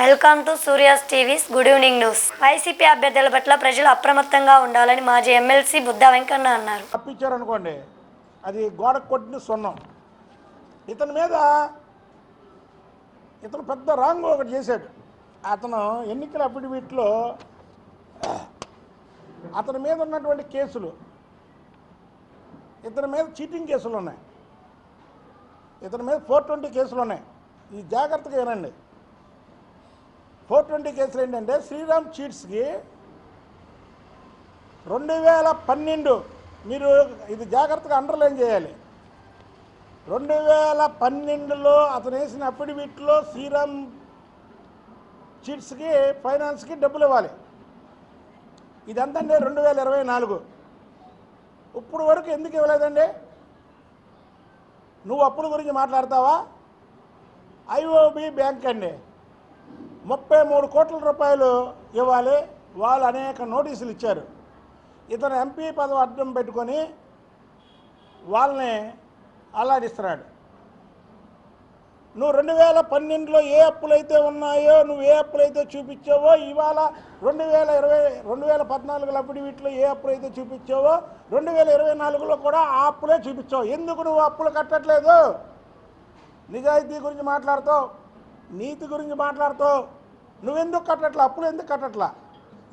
Welcome to Surya's TVs good evening news. YCP అభ్యర్థుల పట్ల ప్రజలు అప్రమత్తంగా ఉండాలని మాజీ ఎమ్మెల్సీ బుద్ధా వెంకన్న అన్నారు. తప్పించారనుకోండి అది గోడ కొట్టిన సున్నం. ఇతని మీద ఇతను పెద్ద రాంగ్ ఒకటి చేశాడు. అతను ఎన్నికల అఫిడవిట్లో అతని మీద ఉన్నటువంటి కేసులు, ఇతని మీద చీటింగ్ కేసులు ఉన్నాయి, ఇతని మీద 420 కేసులు ఉన్నాయి. ఇది జాగ్రత్తగా వినండి. 420 కేసులు ఏంటంటే శ్రీరామ్ చీట్స్కి 2012, మీరు ఇది జాగ్రత్తగా అండర్లైన్ చేయాలి. 2012లో అతను వేసిన అఫిడవిట్లో శ్రీరామ్ చీట్స్కి ఫైనాన్స్కి డబ్బులు ఇవ్వాలి. ఇదంతా 2024. ఇప్పుడు వరకు ఎందుకు ఇవ్వలేదండి? నువ్వు అప్పుల గురించి మాట్లాడతావా? ఐఓబి బ్యాంక్ అండి 33 కోట్ల రూపాయలు ఇవ్వాలి. వాళ్ళు అనేక నోటీసులు ఇచ్చారు. ఇతను ఎంపీ పదవి అడ్డం పెట్టుకొని వాళ్ళని అల్లాడిస్తున్నాడు. నువ్వు 2012లో ఏ అప్పులైతే ఉన్నాయో, నువ్వు ఏ అప్పులైతే చూపించావో, ఇవాళ 2014 అఫిడవిట్లో ఏ అప్పులైతే చూపించావో 2024లో కూడా ఆ అప్పులే చూపించావు. ఎందుకు నువ్వు అప్పులు కట్టట్లేదు? నిజాయితీ గురించి మాట్లాడుతావు, నీతి గురించి మాట్లాడుతావు. నువ్వెందుకు కట్టట్లా? అప్పులు ఎందుకు కట్టట్లా?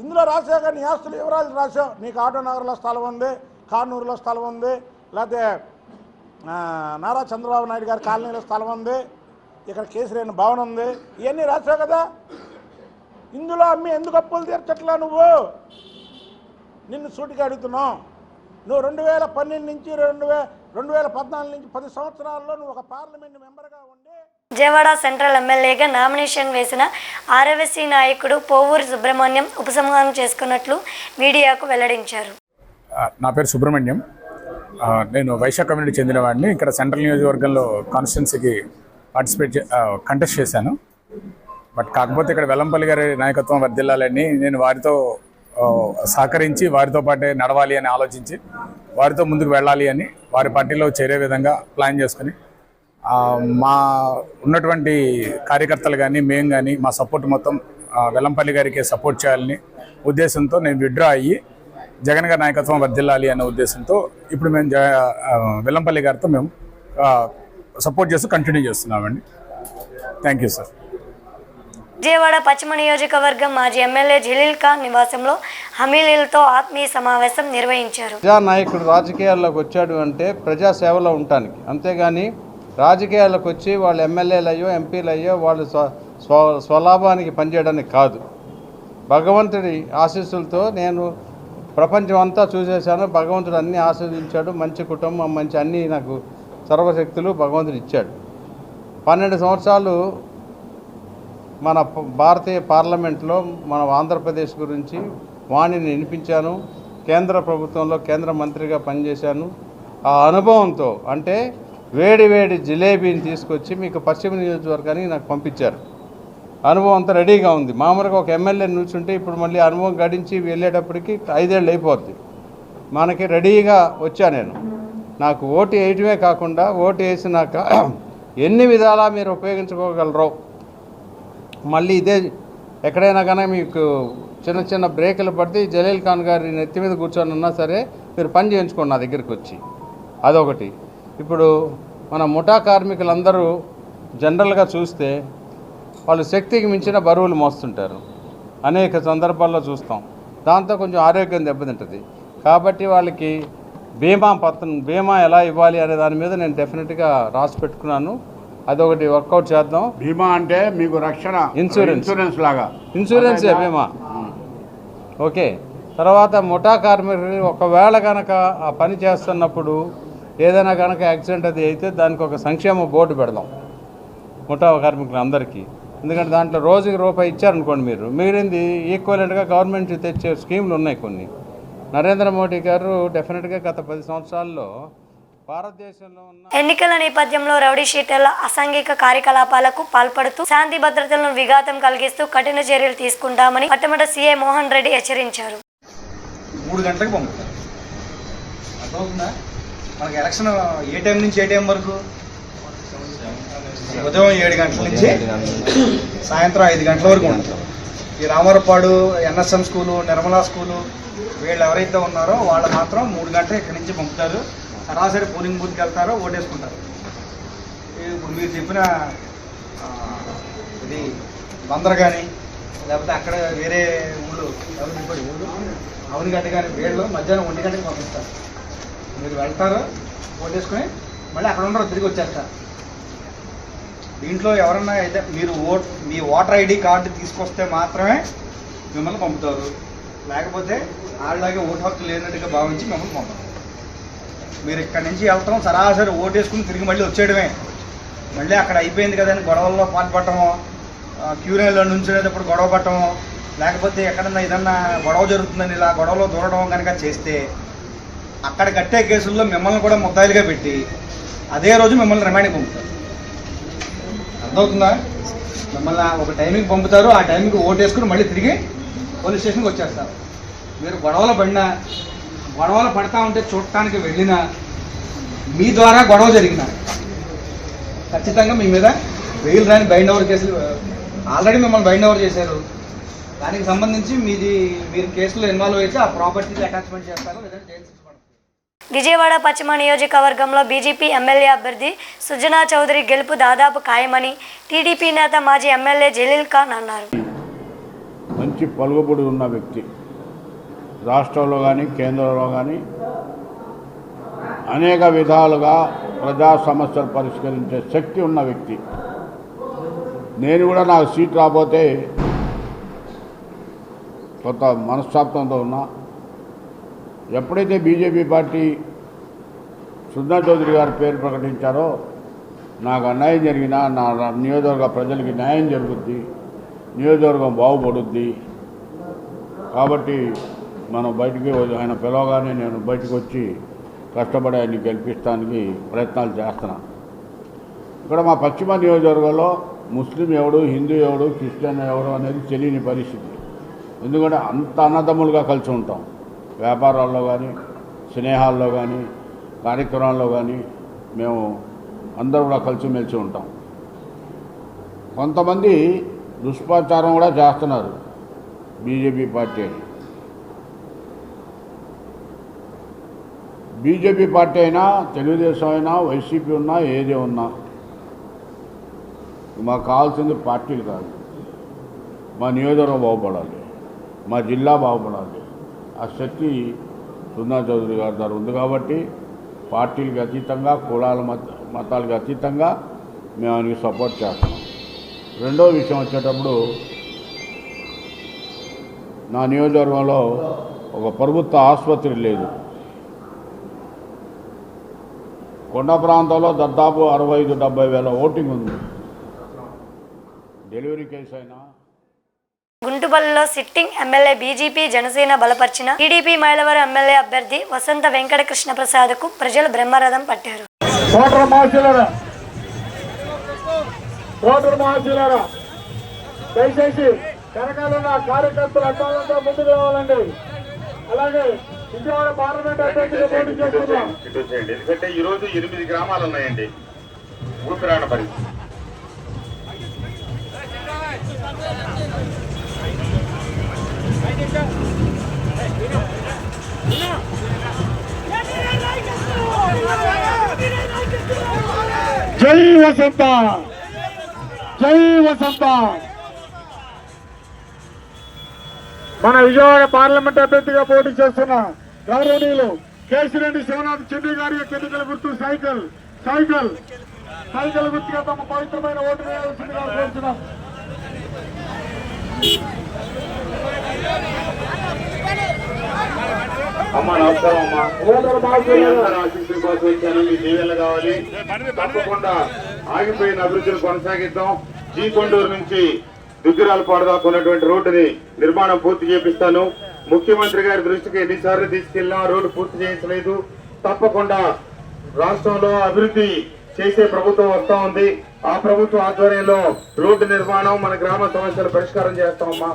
ఇందులో రాసావు కానీ నీ ఆస్తులు వివరాలు రాసావు. నీకు ఆటోనగర్లో స్థలం ఉంది, కానూరులో స్థలం ఉంది, లేకపోతే నారా చంద్రబాబు నాయుడు గారి కాలనీలో స్థలం ఉంది, ఇక్కడ కేసీఆర్ భవన్ ఉంది, ఇవన్నీ రాసావు కదా. ఇందులో అమ్మి ఎందుకు అప్పులు తీర్చట్లా నువ్వు? నిన్ను సూటిగా అడుగుతున్నావు. నువ్వు 2012 నుంచి 2014 నుంచి 10 సంవత్సరాల్లో నువ్వు ఒక పార్లమెంట్ మెంబర్గా ఉండి విజయవాడ సెంట్రల్ ఎమ్మెల్యేగా నామినేషన్ వేసిన ఆర్ఎస్సీ నాయకుడు పోవూరి సుబ్రహ్మణ్యం ఉపసంహారం చేసుకున్నట్లు మీడియాకు వెల్లడించారు. నా పేరు సుబ్రహ్మణ్యం. నేను వైశ్య కమ్యూనిటీ చెందినవాడిని. ఇక్కడ సెంట్రల్ నియోజకవర్గంలో కాన్స్టిట్యున్సీకి కంటెస్ట్ చేశాను. బట్ కాకపోతే ఇక్కడ వెల్లంపల్లి గారి నాయకత్వం వర్ధిల్లాలని నేను వారితో సహకరించి వారితో పాటే నడవాలి అని ఆలోచించి వారితో ముందుకు వెళ్ళాలి అని వారి పార్టీలో చేరే విధంగా ప్లాన్ చేసుకుని మా ఉన్నటువంటి కార్యకర్తలు కానీ మేము కానీ మా సపోర్ట్ మొత్తం వెల్లంపల్లి గారికి సపోర్ట్ చేయాలని ఉద్దేశంతో నేను విత్డ్రా అయ్యి జగన్ గారి నాయకత్వం వర్ధిల్లాలి అనే ఉద్దేశంతో ఇప్పుడు మేము వెల్లంపల్లి గారితో మేము సపోర్ట్ చేస్తూ కంటిన్యూ చేస్తున్నామండి. Thank you sir. విజయవాడ పశ్చిమ నియోజకవర్గం మాజీ ఎమ్మెల్యే జలీల్ ఖాన్ నివాసంలో హమీలీలతో ఆత్మీయ సమావేశం నిర్వహించారు. ప్రజానాయకుడు రాజకీయాల్లోకి వచ్చాడు అంటే ప్రజాసేవలో ఉండటానికి, అంతేగాని రాజకీయాల్లోకి వచ్చి వాళ్ళు ఎమ్మెల్యేలు అయ్యో ఎంపీలు అయ్యో వాళ్ళు స్వలాభానికి పనిచేయడానికి కాదు. భగవంతుడి ఆశీస్సులతో నేను ప్రపంచం అంతా చూసేశాను. భగవంతుడు అన్నీ ఆశీర్వదించాడు. మంచి కుటుంబం, మంచి అన్నీ నాకు సర్వశక్తులు భగవంతుడు ఇచ్చాడు. 12 సంవత్సరాలు మన భారతీయ పార్లమెంట్లో మన ఆంధ్రప్రదేశ్ గురించి వాణిని వినిపించాను. కేంద్ర ప్రభుత్వంలో కేంద్ర మంత్రిగా పనిచేశాను. ఆ అనుభవంతో అంటే వేడి వేడి జిలేబీని తీసుకొచ్చి మీకు పశ్చిమ నియోజకవర్గానికి నాకు పంపించారు. అనుభవం అంతా రెడీగా ఉంది. మామూలుగా ఒక ఎమ్మెల్యే నిల్చుంటే ఇప్పుడు మళ్ళీ అనుభవం గడించి వెళ్ళేటప్పటికి 5 ఏళ్ళు అయిపోద్ది. మనకి రెడీగా వచ్చా నేను. నాకు ఓటు వేయటమే కాకుండా ఓటు వేసినాక ఎన్ని విధాలా మీరు ఉపయోగించుకోగలరో, మళ్ళీ ఇదే ఎక్కడైనా కానీ మీకు చిన్న చిన్న బ్రేకులు పడితే జలీల్ ఖాన్ గారి నెత్తి మీద కూర్చొని ఉన్నా సరే మీరు పని చేయించుకోండి నా దగ్గరికి వచ్చి. అదొకటి. ఇప్పుడు మన ముఠా కార్మికులందరూ జనరల్గా చూస్తే వాళ్ళు శక్తికి మించిన బరువులు మోస్తుంటారు. అనేక సందర్భాల్లో చూస్తాం. దాంతో కొంచెం ఆరోగ్యం దెబ్బతింటుంది. కాబట్టి వాళ్ళకి బీమా ఎలా ఇవ్వాలి అనే దాని మీద నేను డెఫినెట్గా రాసి పెట్టుకున్నాను. అదొకటి వర్కౌట్ చేద్దాం. బీమా అంటే మీకు రక్షణ, ఇన్సూరెన్స్ లాగా. ఇన్సూరెన్సే బీమా. ఓకే. తర్వాత ముఠా కార్మికులు ఒకవేళ కనుక ఆ పని చేస్తున్నప్పుడు ఏదైనా కనుక యాక్సిడెంట్ అది అయితే దానికి ఒక సంక్షేమ బోర్డు పెడదాం ముఠా కార్మికులందరికీ. ఎందుకంటే దాంట్లో రోజుకి రూపాయి ఇచ్చారనుకోండి, మీరు మిగిలింది ఈక్వలెంట్గా గవర్నమెంట్ తెచ్చే స్కీములు ఉన్నాయి కొన్ని. నరేంద్ర మోడీ గారు డెఫినెట్గా గత 10 సంవత్సరాల్లో భారతదేశంలో ఉన్న ఎన్నికల నేపథ్యంలో రౌడీ షీటర్ల అసాంఘిక కార్యకలాపాలకు పాల్పడుతూ శాంతి భద్రతలను విఘాతం కలిగిస్తూ కఠిన చర్యలు తీసుకుంటామని పట్టమట సీఐ మోహన్ రెడ్డి హెచ్చరించారు. 3 గంటలకు పంపుతారు. అర్థమవుతుందా? మనకి ఎలక్షన్ ఏ టైం నుంచి ఏ టైం వరకు ఉదయం 7 గంటల నుంచి సాయంత్రం 5 గంటల వరకు ఉంటుంది. ఈ Ramavarapadu, NSM school, Nirmala school వీళ్ళు ఎవరైతే ఉన్నారో వాళ్ళు మాత్రం 3 గంటలు ఇక్కడి నుంచి పంపుతారు. సరాసరి పోలింగ్ బూత్కి వెళ్తారో ఓటేసుకుంటారు. ఇప్పుడు మీరు చెప్పిన ఇది బందర్ కానీ లేకపోతే అక్కడ వేరే ఊళ్ళు అవనిగడ్డ కానీ వీళ్ళు మధ్యాహ్నం 1 గంటకి పంపిస్తారు. మీరు వెళ్తారు, ఓటేసుకొని మళ్ళీ అక్కడ ఉండరు, తిరిగి వచ్చేస్తారు. దీంట్లో ఎవరన్నా అయితే మీరు మీ ఓటర్ ఐడి కార్డు తీసుకొస్తే మాత్రమే మిమ్మల్ని పంపుతారు. లేకపోతే వాళ్ళలాగే ఓటు హక్కు లేనట్టుగా భావించి మిమ్మల్ని పంపుతారు. మీరు ఇక్కడి నుంచి వెళ్తాం, సరాసరి ఓటేసుకుని తిరిగి మళ్ళీ వచ్చేయడమే. మళ్ళీ అక్కడ అయిపోయింది కదని గొడవల్లో పాల్పడటము, క్యూరియన్లో నుంచునేటప్పుడు గొడవ పట్టడం, లేకపోతే ఎక్కడన్నా ఏదన్నా గొడవ జరుగుతుందని ఇలా గొడవలో దూరడం కనుక చేస్తే అక్కడ కట్టే కేసుల్లో మిమ్మల్ని కూడా ముద్దాయిలుగా పెట్టి అదే రోజు మిమ్మల్ని రిమాండ్కి పంపుతారు. అర్థమవుతుందా? మిమ్మల్ని ఒక టైంకి పంపుతారు, ఆ టైంకి ఓటేసుకుని మళ్ళీ తిరిగి పోలీస్ స్టేషన్కి వచ్చేస్తారు. మీరు గొడవలు పడతా ఉంటే చూడటానికి వెళ్ళినా మీ ద్వారా గొడవ జరిగిన ఖచ్చితంగా మీ మీద బెయిల్ రాని బైండ్ ఓవర్ కేసులు ఆల్రెడీ మిమ్మల్ని బైండ్ ఓవర్ చేశారు. దానికి సంబంధించి మీరు కేసులో ఇన్వాల్వ్ అయితే ఆ ప్రాపర్టీని అటాచ్మెంట్ చేస్తారు, లేదంటే జైలు శిక్ష పడుతుంది. విజయవాడ పశ్చిమ నియోజకవర్గంలో బీజేపీ ఎమ్మెల్యే అభ్యర్థి సుజనా చౌదరి గెలుపు దాదాపు ఖాయమని టీడీపీ నేత మాజీ ఎమ్మెల్యే జలీల్ ఖాన్ అన్నారు. మంచి పలుకుబడి ఉన్న వ్యక్తి, రాష్ట్రంలో కానీ కేంద్రంలో కానీ అనేక విధాలుగా ప్రజా సమస్యలు పరిష్కరించే శక్తి ఉన్న వ్యక్తి. నేను కూడా నాకు సీట్ రాబోతే కొంత మనస్తాపంతో ఉన్నా. ఎప్పుడైతే బీజేపీ పార్టీ సుజనా చౌదరి గారి పేరు ప్రకటించారో నాకు అన్యాయం జరిగినా నా నియోజకవర్గ ప్రజలకి న్యాయం జరుగుద్ది, నియోజకవర్గం బాగుపడుద్ది. కాబట్టి మనం బయటికి ఆయన పిలవగానే నేను బయటకు వచ్చి కష్టపడి ఆయన్ని గెలిపించడానికి ప్రయత్నాలు చేస్తున్నా. ఇక్కడ మా పశ్చిమ నియోజకవర్గంలో ముస్లిం ఎవడు, హిందూ ఎవడు, క్రిస్టియన్ ఎవడు అనేది తెలియని పరిస్థితి. ఎందుకంటే అంత అన్నదమ్ములుగా కలిసి ఉంటాం. వ్యాపారాల్లో కానీ, స్నేహాల్లో కానీ, కార్యక్రమాల్లో కానీ మేము అందరూ కూడా కలిసిమెలిసి ఉంటాం. కొంతమంది దుష్ప్రచారం కూడా చేస్తున్నారు బీజేపీ పార్టీ అని. బీజేపీ పార్టీ అయినా, తెలుగుదేశం అయినా, వైసీపీ ఉన్నా, ఏది ఉన్నా మాకు కావాల్సింది పార్టీలు కాదు. మా నియోజకవర్గం బాగుపడాలి, మా జిల్లా బాగుపడాలి. ఆ శక్తి సుజనా చౌదరి గారి ద్వారా ఉంది. కాబట్టి పార్టీలకు అతీతంగా, కులాల మతాలకు అతీతంగా మేము ఆయనకి సపోర్ట్ చేస్తున్నాం. రెండో విషయం వచ్చేటప్పుడు నా నియోజకవర్గంలో ఒక ప్రభుత్వ ఆసుపత్రి లేదు. కొండ ప్రాంతంలో దాదాపు 65-70 వేల ఓటింగ్ ఉంది. డెలివరీ కేసు అయినా గుంటుపల్లిలో సిట్టింగ్ ఎమ్మెల్యే బీజేపీ జనసేన బలపరిచిన టీడీపీ మైలవరం ఎమ్మెల్యే అభ్యర్థి వసంత వెంకట కృష్ణ ప్రసాద్కు ప్రజలు బ్రహ్మరథం పట్టారు. దయచేసి వెనకాలన్న కార్యకర్తలు అడ్డాలంతా ముందుకు రావాలండి. అలాగే విజయవాడ పార్లమెంట్ అభ్యర్థిగా పోటీ చేస్తున్నాం. ఎందుకంటే ఈ రోజు 8 గ్రామాలు ఉన్నాయండి ఊపిరాడ పరిస్థితి. జై వసంత, జై వసంత. మన విజయవాడ పార్లమెంట్ అభ్యర్థిగా పోటీ చేస్తున్న గౌరవనీయులు కేశిరెడ్డి శివనాథ్ చెడ్డి గారి యొక్క ఎన్నికల గుర్తు సైకిల్ సైకిల్ సైకిల్ గుర్తుగా తమ పవిత్రమైన ఓటు వేయాల్సిందిగా కోరుతున్నాం. అమ్మ నమస్కారం అమ్మా. ఆశీస్సుల కోసం వచ్చాను. మీ దీవెనలు కావాలి. తప్పకుండా ఆగిపోయిన అభివృద్ధిని కొనసాగిద్దాం. జీకొండూరు నుంచి దుగ్గిరాలపాడు దాకా ఉన్నటువంటి రోడ్డుని నిర్మాణం పూర్తి చేపిస్తాను. ముఖ్యమంత్రి గారి దృష్టికి ఎన్నిసార్లు తీసుకెళ్ళినా రోడ్డు పూర్తి చేయించలేదు. తప్పకుండా రాష్ట్రంలో అభివృద్ధి చేసే ప్రభుత్వం వస్తా ఉంది. ఆ ప్రభుత్వం ఆధ్వర్యంలో రోడ్డు నిర్మాణం, మన గ్రామ సమస్యలు పరిష్కారం చేస్తామమ్మా.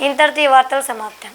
ఇంతటితో ఈ వార్తలు సమాప్తం.